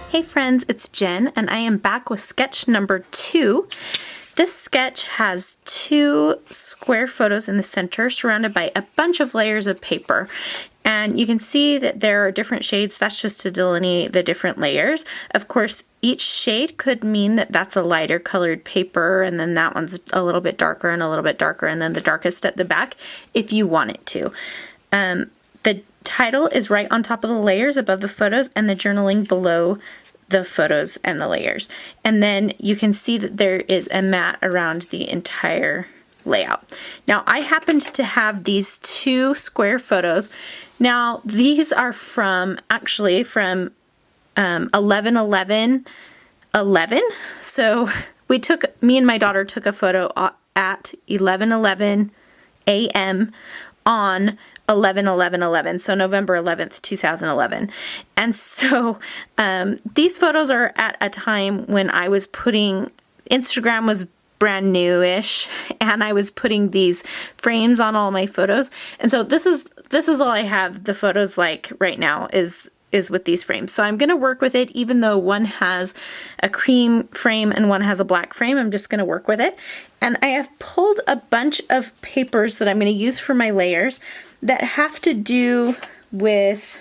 Hey friends, it's Jen and I am back with sketch number 2. This sketch has 2 square photos in the center surrounded by a bunch of layers of paper. And you can see that there are different shades. That's just to delineate the different layers. Of course, each shade could mean that that's a lighter colored paper, and then that one's a little bit darker and a little bit darker, and then the darkest at the back if you want it to. The title is right on top of the layers above the photos, and the journaling below the photos and the layers. And then you can see that there is a mat around the entire layout. Now I happened to have these 2 square photos. Now these are from 11/11/11. So me and my daughter took a photo at 11:11 a.m. on 11/11/11, so November 11th, 2011. And so these photos are at a time when Instagram was brand new-ish, and I was putting these frames on all my photos. And so this is all I have the photos like right now is with these frames. So I'm going to work with it even though one has a cream frame and one has a black frame. I'm just going to work with it. And I have pulled a bunch of papers that I'm going to use for my layers that have to do with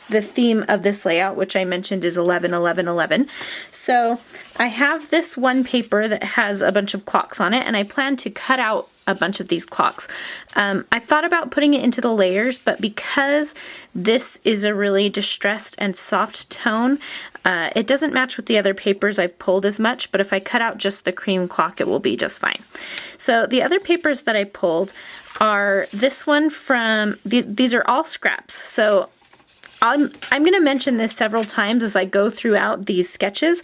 the theme of this layout, which I mentioned is 11/11/11. So I have this one paper that has a bunch of clocks on it, and I plan to cut out a bunch of these clocks. I thought about putting it into the layers, but because this is a really distressed and soft tone, it doesn't match with the other papers I pulled as much, but if I cut out just the cream clock, it will be just fine. So the other papers that I pulled are this one these are all scraps. So I'm going to mention this several times as I go throughout these sketches,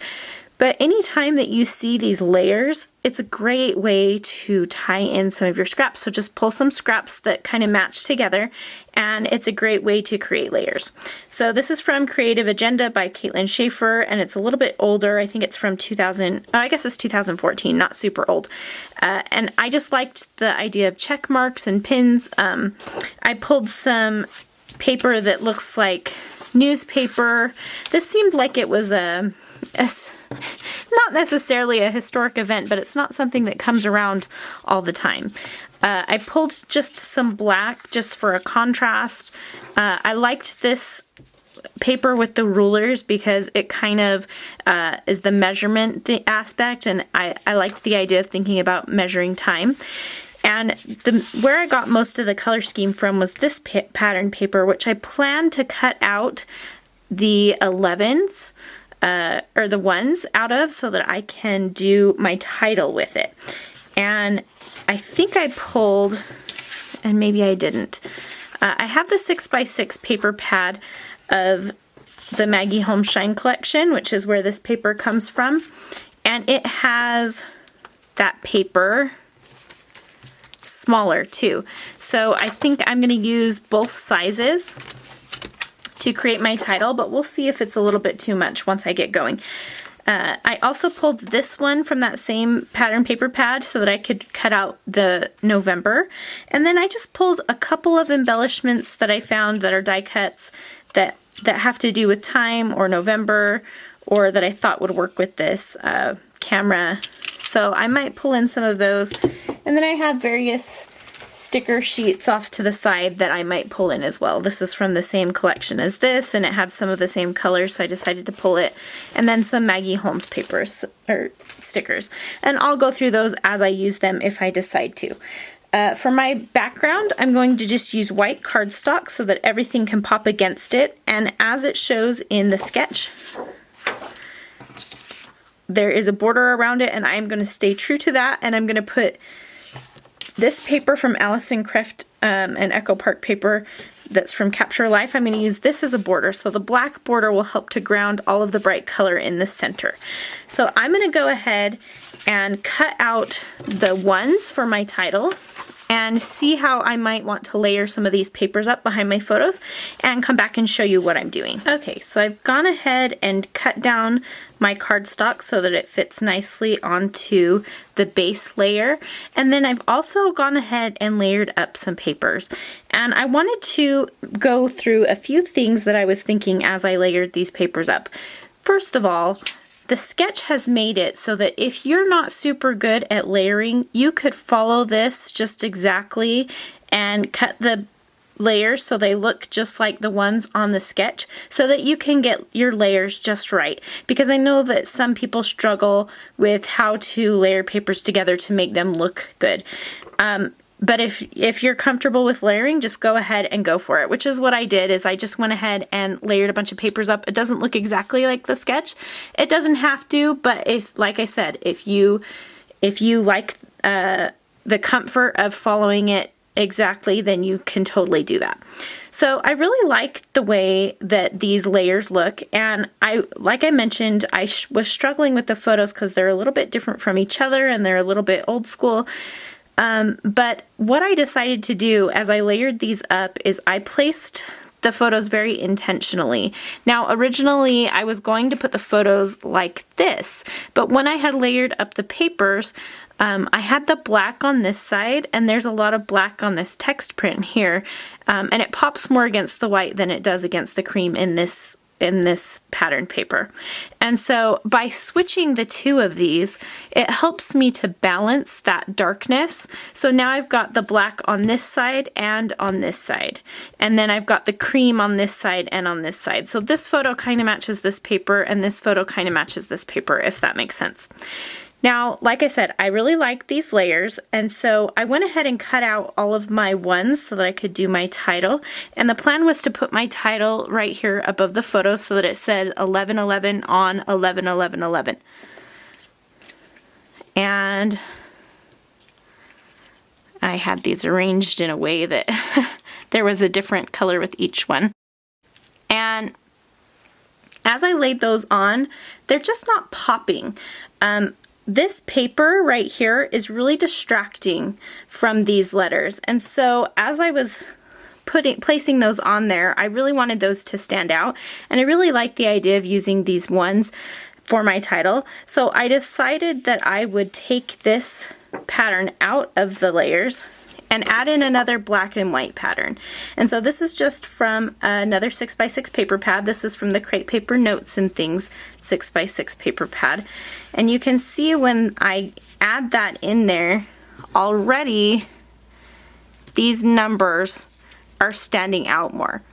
but anytime that you see these layers, it's a great way to tie in some of your scraps. So just pull some scraps that kind of match together, and it's a great way to create layers. So this is from Creative Agenda by Caitlin Schaefer, and it's a little bit older. I think it's from 2014, not super old. And I just liked the idea of check marks and pins. I pulled some paper that looks like newspaper. This seemed like it was not necessarily a historic event, but it's not something that comes around all the time. I pulled just some black just for a contrast. I liked this paper with the rulers because it kind of is the measurement aspect, and I liked the idea of thinking about measuring time. And where I got most of the color scheme from was this pattern paper, which I plan to cut out the 11s or the 1s out of so that I can do my title with it. And I think I pulled, and maybe I didn't. I have the 6x6 paper pad of the Maggie Holmes Shine collection, which is where this paper comes from. And it has that paper smaller too. So I think I'm going to use both sizes to create my title, but we'll see if it's a little bit too much once I get going. I also pulled this one from that same pattern paper pad so that I could cut out the November. And then I just pulled a couple of embellishments that I found that are die cuts that have to do with time or November, or that I thought would work with this camera. So I might pull in some of those. And then I have various sticker sheets off to the side that I might pull in as well. This is from the same collection as this, and it had some of the same colors, so I decided to pull it. And then some Maggie Holmes papers, or stickers. And I'll go through those as I use them if I decide to. For my background, I'm going to just use white cardstock so that everything can pop against it. And as it shows in the sketch, there is a border around it, and I'm going to stay true to that, and I'm going to put this paper from Allison Kreft, an Echo Park paper that's from Capture Life. I'm going to use this as a border, so the black border will help to ground all of the bright color in the center. So I'm going to go ahead and cut out the 1s for my title and see how I might want to layer some of these papers up behind my photos and come back and show you what I'm doing. Okay, so I've gone ahead and cut down my cardstock so that it fits nicely onto the base layer. And then I've also gone ahead and layered up some papers. And I wanted to go through a few things that I was thinking as I layered these papers up. First of all, the sketch has made it so that if you're not super good at layering, you could follow this just exactly and cut the layers so they look just like the ones on the sketch so that you can get your layers just right. Because I know that some people struggle with how to layer papers together to make them look good. But if you're comfortable with layering, just go ahead and go for it, which is what I did. Is I just went ahead and layered a bunch of papers up. It doesn't look exactly like the sketch. It doesn't have to, but if, like I said, if you like the comfort of following it exactly, then you can totally do that. So I really like the way that these layers look, and like I mentioned, I was struggling with the photos because they're a little bit different from each other and they're a little bit old school. But what I decided to do as I layered these up is I placed the photos very intentionally. Now, originally I was going to put the photos like this, but when I had layered up the papers, I had the black on this side, and there's a lot of black on this text print here, and it pops more against the white than it does against the cream in this pattern paper. And so by switching the two of these, it helps me to balance that darkness. So now I've got the black on this side and on this side. And then I've got the cream on this side and on this side. So this photo kind of matches this paper, and this photo kind of matches this paper, if that makes sense. Now, like I said, I really like these layers, and so I went ahead and cut out all of my ones so that I could do my title. And the plan was to put my title right here above the photo so that it said 1111 on 111111. And I had these arranged in a way that there was a different color with each one. And as I laid those on, they're just not popping. This paper right here is really distracting from these letters. And so as I was placing those on there, I really wanted those to stand out. And I really like the idea of using these ones for my title. So I decided that I would take this pattern out of the layers and add in another black and white pattern. And so this is just from another 6x6 paper pad. This is from the Crate Paper Notes and Things 6x6 paper pad. And you can see when I add that in there, already these numbers are standing out more.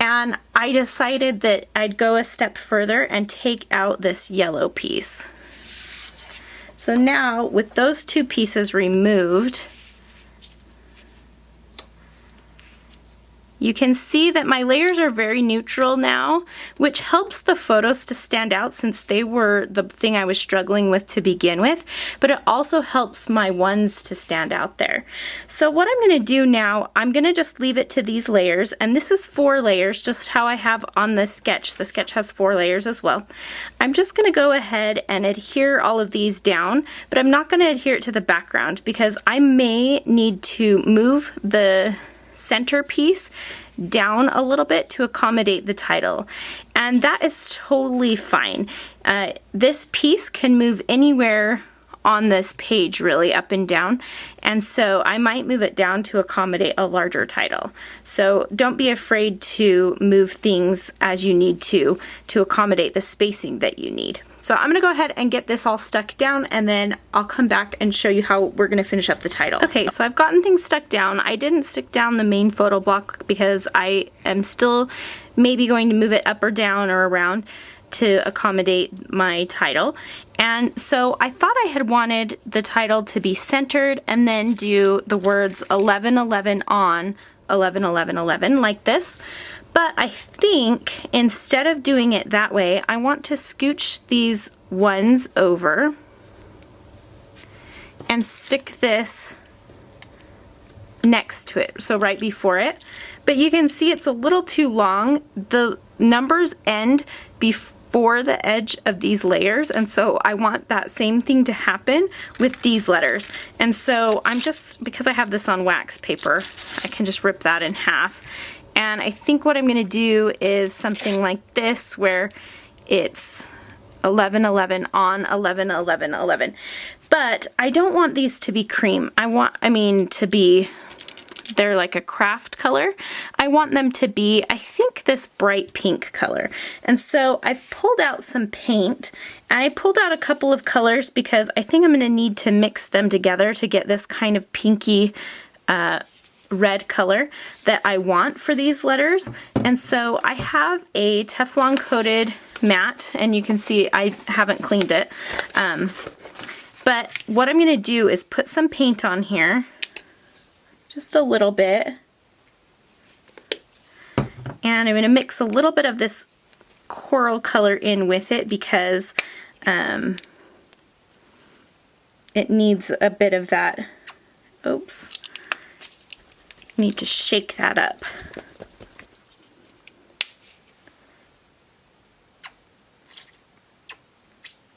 And I decided that I'd go a step further and take out this yellow piece. So now with those two pieces removed, you can see that my layers are very neutral now, which helps the photos to stand out since they were the thing I was struggling with to begin with, but it also helps my ones to stand out there. So what I'm going to do now, I'm going to just leave it to these layers, and this is 4 layers, just how I have on the sketch. The sketch has 4 layers as well. I'm just going to go ahead and adhere all of these down, but I'm not going to adhere it to the background because I may need to move the center piece down a little bit to accommodate the title, and that is totally fine. This piece can move anywhere on this page, really, up and down, and so I might move it down to accommodate a larger title. So don't be afraid to move things as you need to accommodate the spacing that you need. So I'm gonna go ahead and get this all stuck down, and then I'll come back and show you how we're gonna finish up the title. Okay, so I've gotten things stuck down. I didn't stick down the main photo block because I am still maybe going to move it up or down or around to accommodate my title. And so I thought I had wanted the title to be centered and then do the words 1111 on 111111 like this. But I think instead of doing it that way, I want to scooch these ones over and stick this next to it, so right before it. But you can see it's a little too long. The numbers end before the edge of these layers, and so I want that same thing to happen with these letters. And so I'm just, because I have this on wax paper, I can just rip that in half. And I think what I'm going to do is something like this, where it's 1111 on 111111. But I don't want these to be cream. To be they're like a craft color. I want them to be, I think, this bright pink color. And so I've pulled out some paint, and I pulled out a couple of colors because I think I'm going to need to mix them together to get this kind of pinky red color that I want for these letters. And so I have a Teflon coated mat, and you can see I haven't cleaned it. But what I'm going to do is put some paint on here, just a little bit. And I'm going to mix a little bit of this coral color in with it because it needs a bit of that. Oops. Need to shake that up.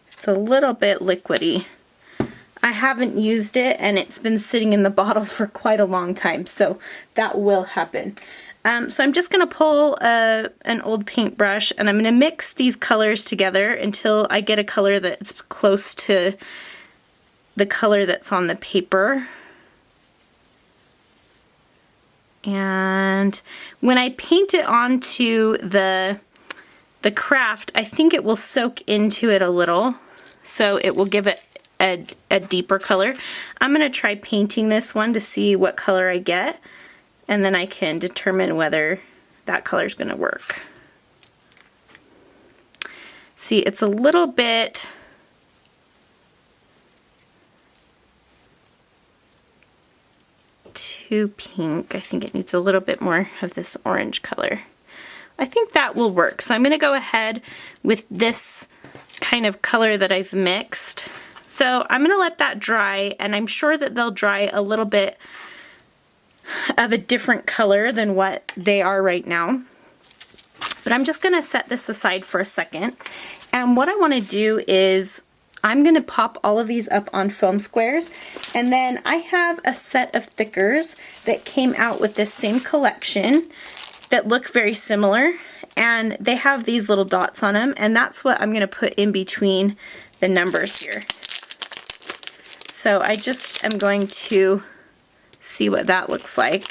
It's a little bit liquidy. I haven't used it, and it's been sitting in the bottle for quite a long time, so that will happen. So I'm just going to pull an old paintbrush, and I'm going to mix these colors together until I get a color that's close to the color that's on the paper. And when I paint it onto the craft, I think it will soak into it a little, so it will give it a deeper color. I'm going to try painting this one to see what color I get, and then I can determine whether that color is going to work. See, it's a little bit too pink. I think it needs a little bit more of this orange color. I think that will work. So I'm going to go ahead with this kind of color that I've mixed. So I'm going to let that dry, and I'm sure that they'll dry a little bit of a different color than what they are right now. But I'm just going to set this aside for a second. And what I want to do is I'm going to pop all of these up on foam squares, and then I have a set of thickers that came out with this same collection that look very similar, and they have these little dots on them, and that's what I'm going to put in between the numbers here. So I just am going to see what that looks like,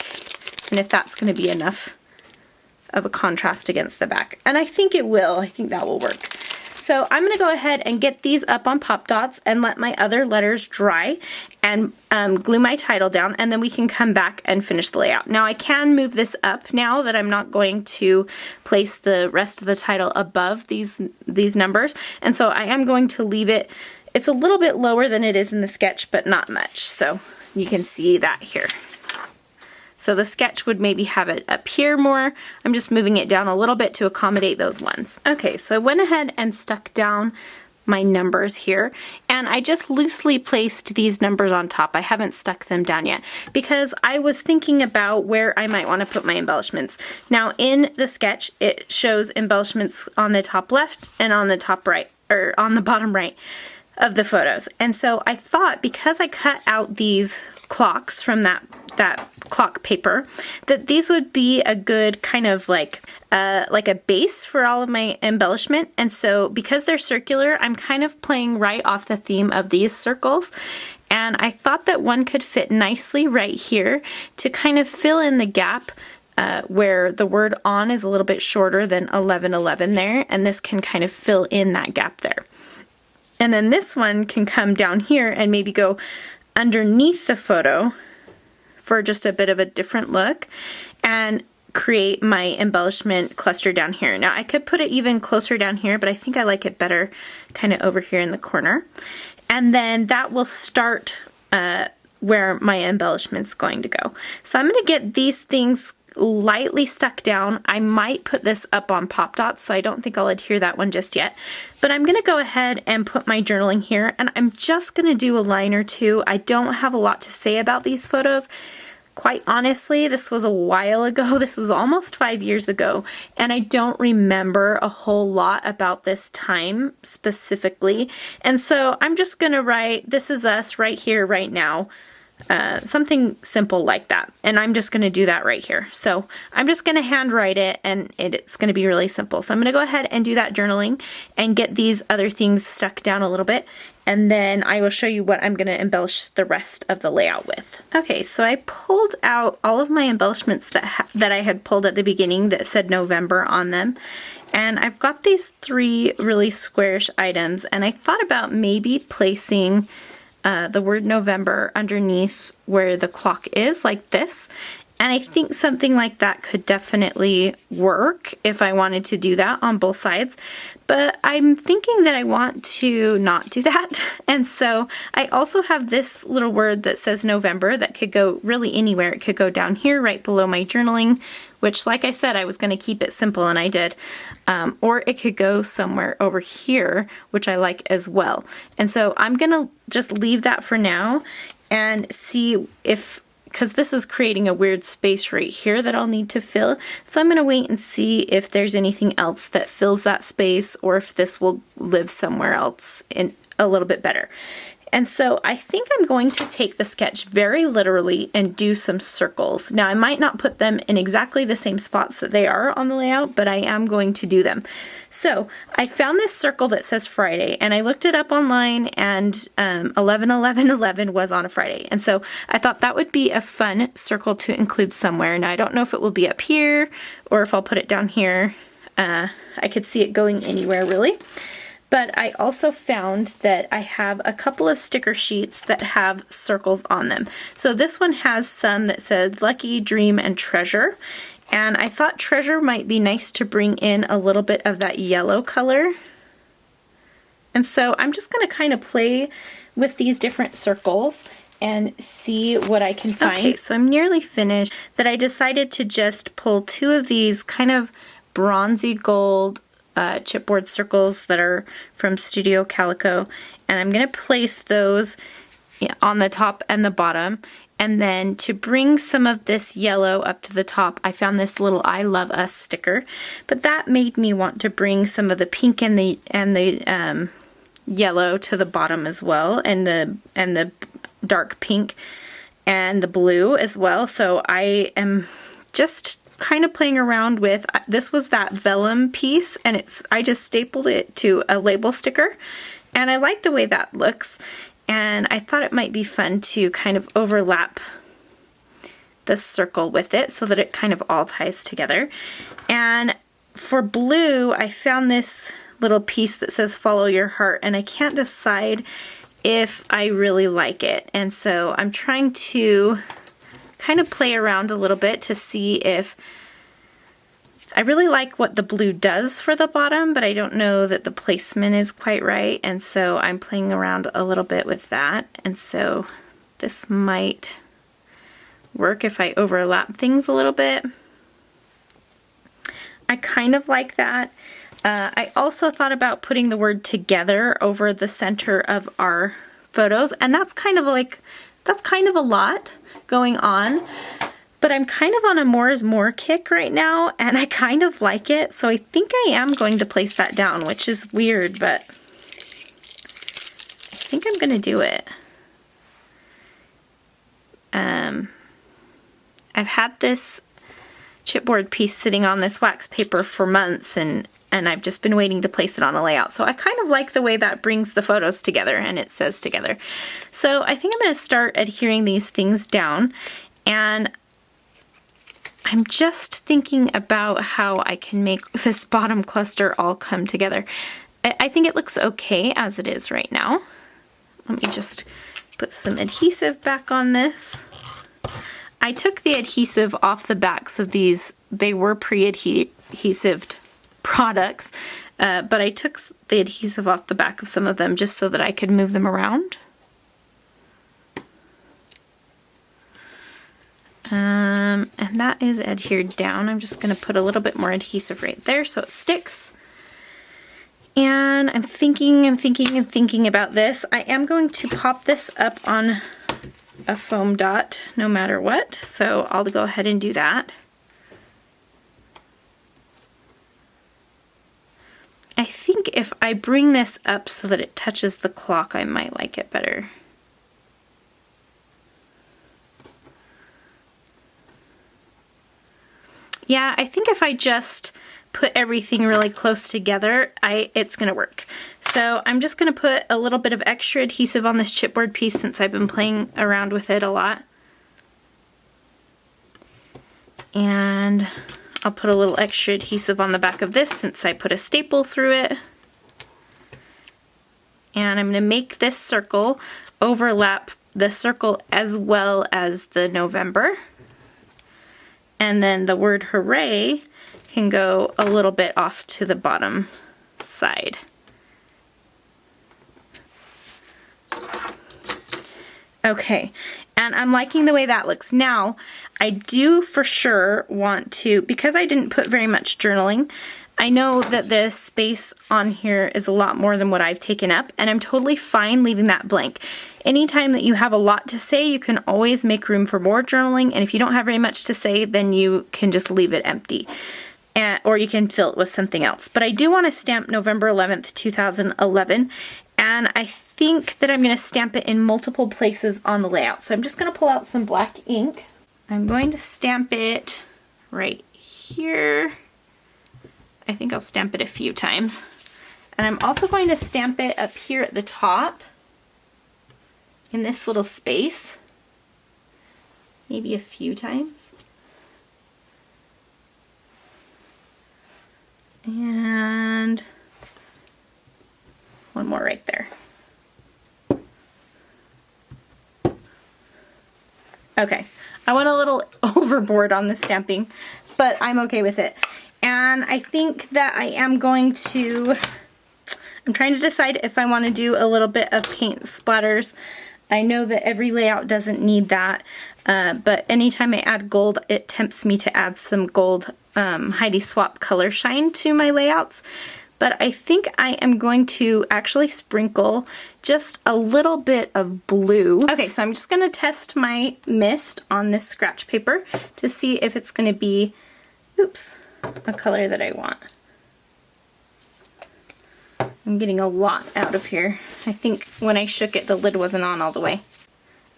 and if that's going to be enough of a contrast against the back. And I think it will. I think that will work. So I'm going to go ahead and get these up on Pop Dots and let my other letters dry and glue my title down, and then we can come back and finish the layout. Now I can move this up now that I'm not going to place the rest of the title above these numbers, and so I am going to leave it. It's a little bit lower than it is in the sketch, but not much, so you can see that here. So the sketch would maybe have it up here more. I'm just moving it down a little bit to accommodate those ones. Okay, so I went ahead and stuck down my numbers here, and I just loosely placed these numbers on top. I haven't stuck them down yet because I was thinking about where I might want to put my embellishments. Now in the sketch, it shows embellishments on the top left and on the top right, or on the bottom right of the photos. And so I thought, because I cut out these clocks from that clock paper, that these would be a good kind of like a base for all of my embellishment. And so because they're circular, I'm kind of playing right off the theme of these circles. And I thought that one could fit nicely right here to kind of fill in the gap where the word on is a little bit shorter than 1111 there. And this can kind of fill in that gap there. And then this one can come down here and maybe go underneath the photo for just a bit of a different look and create my embellishment cluster down here. Now I could put it even closer down here, but I think I like it better kind of over here in the corner. And then that will start where my embellishment's going to go. So I'm going to get these things lightly stuck down. I might put this up on Pop Dots, so I don't think I'll adhere that one just yet. But I'm going to go ahead and put my journaling here, and I'm just going to do a line or two. I don't have a lot to say about these photos. Quite honestly, this was a while ago. This was almost 5 years ago, and I don't remember a whole lot about this time specifically. And so I'm just going to write, "This is us right here, right now." something simple like that. And I'm just going to do that right here. So I'm just going to handwrite it, and it's going to be really simple. So I'm going to go ahead and do that journaling and get these other things stuck down a little bit. And then I will show you what I'm going to embellish the rest of the layout with. Okay, so I pulled out all of my embellishments that I had pulled at the beginning that said November on them. And I've got these 3 really squarish items, and I thought about maybe placing the word November underneath where the clock is, like this. And I think something like that could definitely work if I wanted to do that on both sides. But I'm thinking that I want to not do that. And so I also have this little word that says November that could go really anywhere. It could go down here right below my journaling, which, like I said, I was going to keep it simple, and I did. Or it could go somewhere over here, which I like as well. And so I'm going to just leave that for now and see if, because this is creating a weird space right here that I'll need to fill. So I'm going to wait and see if there's anything else that fills that space, or if this will live somewhere else in a little bit better. And so I think I'm going to take the sketch very literally and do some circles. Now I might not put them in exactly the same spots that they are on the layout, but I am going to do them. So I found this circle that says Friday, and I looked it up online, and 11/11/11 was on a Friday. And so I thought that would be a fun circle to include somewhere. Now I don't know if it will be up here or if I'll put it down here. I could see it going anywhere really. But I also found that I have a couple of sticker sheets that have circles on them. So this one has some that said Lucky, Dream, and Treasure. And I thought treasure might be nice to bring in a little bit of that yellow color. And so I'm just going to kind of play with these different circles and see what I can find. Okay, so I'm nearly finished. That I decided to just pull 2 of these kind of bronzy gold chipboard circles that are from Studio Calico, and I'm going to place those on the top and the bottom. And then to bring some of this yellow up to the top, I found this little I Love Us sticker, but that made me want to bring some of the pink and the yellow to the bottom as well, and the dark pink and the blue as well. So I am just kind of playing around with, this was that vellum piece, and I just stapled it to a label sticker, and I like the way that looks, and I thought it might be fun to kind of overlap the circle with it so that it kind of all ties together. And for blue, I found this little piece that says Follow Your Heart, and I can't decide if I really like it, and so I'm trying to kind of play around a little bit to see if I really like what the blue does for the bottom, but I don't know that the placement is quite right, and so I'm playing around a little bit with that. And so this might work if I overlap things a little bit. I kind of like that. I also thought about putting the word together over the center of our photos, and that's kind of a lot going on, but I'm kind of on a more is more kick right now, and I kind of like it, so I think I am going to place that down, which is weird, but I think I'm going to do it. I've had this chipboard piece sitting on this wax paper for months, and I've just been waiting to place it on a layout. So I kind of like the way that brings the photos together, and it says together. So I think I'm going to start adhering these things down, and I'm just thinking about how I can make this bottom cluster all come together. I think it looks okay as it is right now. Let me just put some adhesive back on this. I took the adhesive off the backs of these. They were pre-adhesived products, but I took the adhesive off the back of some of them just so that I could move them around. And that is adhered down. I'm just going to put a little bit more adhesive right there so it sticks. And I'm thinking about this. I am going to pop this up on a foam dot no matter what, so I'll go ahead and do that. I think if I bring this up so that it touches the clock, I might like it better. Yeah, I think if I just put everything really close together, it's gonna work. So I'm just gonna put a little bit of extra adhesive on this chipboard piece since I've been playing around with it a lot. And I'll put a little extra adhesive on the back of this since I put a staple through it. And I'm gonna make this circle overlap the circle as well as the November. And then the word hooray can go a little bit off to the bottom side. Okay, and I'm liking the way that looks. Now, I do for sure want to, because I didn't put very much journaling, I know that the space on here is a lot more than what I've taken up, and I'm totally fine leaving that blank. Anytime that you have a lot to say, you can always make room for more journaling, and if you don't have very much to say, then you can just leave it empty. Or you can fill it with something else. But I do want to stamp November 11th, 2011, and I think that I'm going to stamp it in multiple places on the layout. So I'm just going to pull out some black ink. I'm going to stamp it right here. I think I'll stamp it a few times. And I'm also going to stamp it up here at the top in this little space, maybe a few times. And one more right there. Okay, I went a little overboard on the stamping, but I'm okay with it. And I think that I am going to, I'm trying to decide if I want to do a little bit of paint splatters. I know that every layout doesn't need that, but anytime I add gold, it tempts me to add some gold Heidi Swapp color shine to my layouts. But I think I am going to actually sprinkle just a little bit of blue. Okay, so I'm just going to test my mist on this scratch paper to see if it's going to be, oops, a color that I want. I'm getting a lot out of here. I think when I shook it, the lid wasn't on all the way.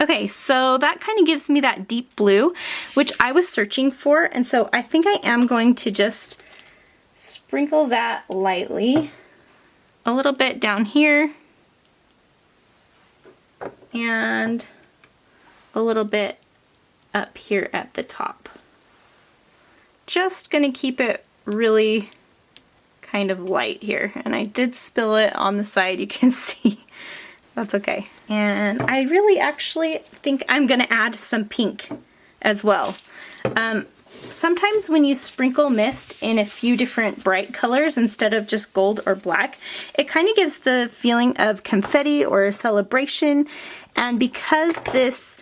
Okay, so that kind of gives me that deep blue, which I was searching for, and so I think I am going to just sprinkle that lightly, a little bit down here, and a little bit up here at the top. Just gonna keep it really kind of light here, and I did spill it on the side, you can see. That's okay. And I really actually think I'm gonna add some pink as well. Sometimes when you sprinkle mist in a few different bright colors instead of just gold or black, it kind of gives the feeling of confetti or a celebration. And because this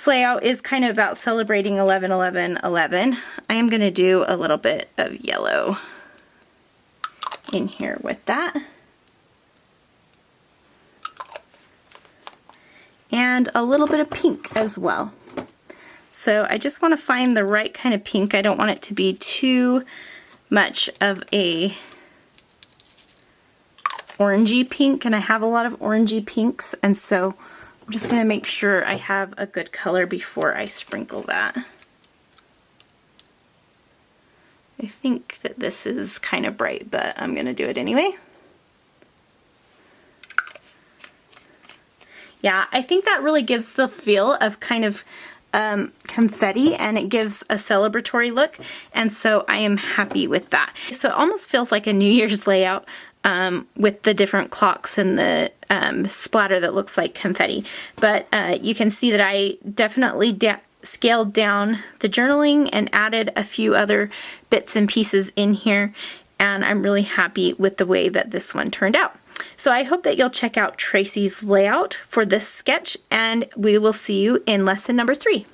layout is kind of about celebrating 11/11/11, I am gonna do a little bit of yellow in here with that. And a little bit of pink as well. So I just want to find the right kind of pink. I don't want it to be too much of a orangey pink, and I have a lot of orangey pinks, and so I'm just going to make sure I have a good color before I sprinkle that. I think that this is kind of bright, but I'm going to do it anyway. Yeah, I think that really gives the feel of kind of confetti, and it gives a celebratory look, and so I am happy with that. So it almost feels like a New Year's layout with the different clocks and the splatter that looks like confetti. But you can see that I definitely scaled down the journaling and added a few other bits and pieces in here, and I'm really happy with the way that this one turned out. So I hope that you'll check out Tracy's layout for this sketch, and we will see you in lesson number 3.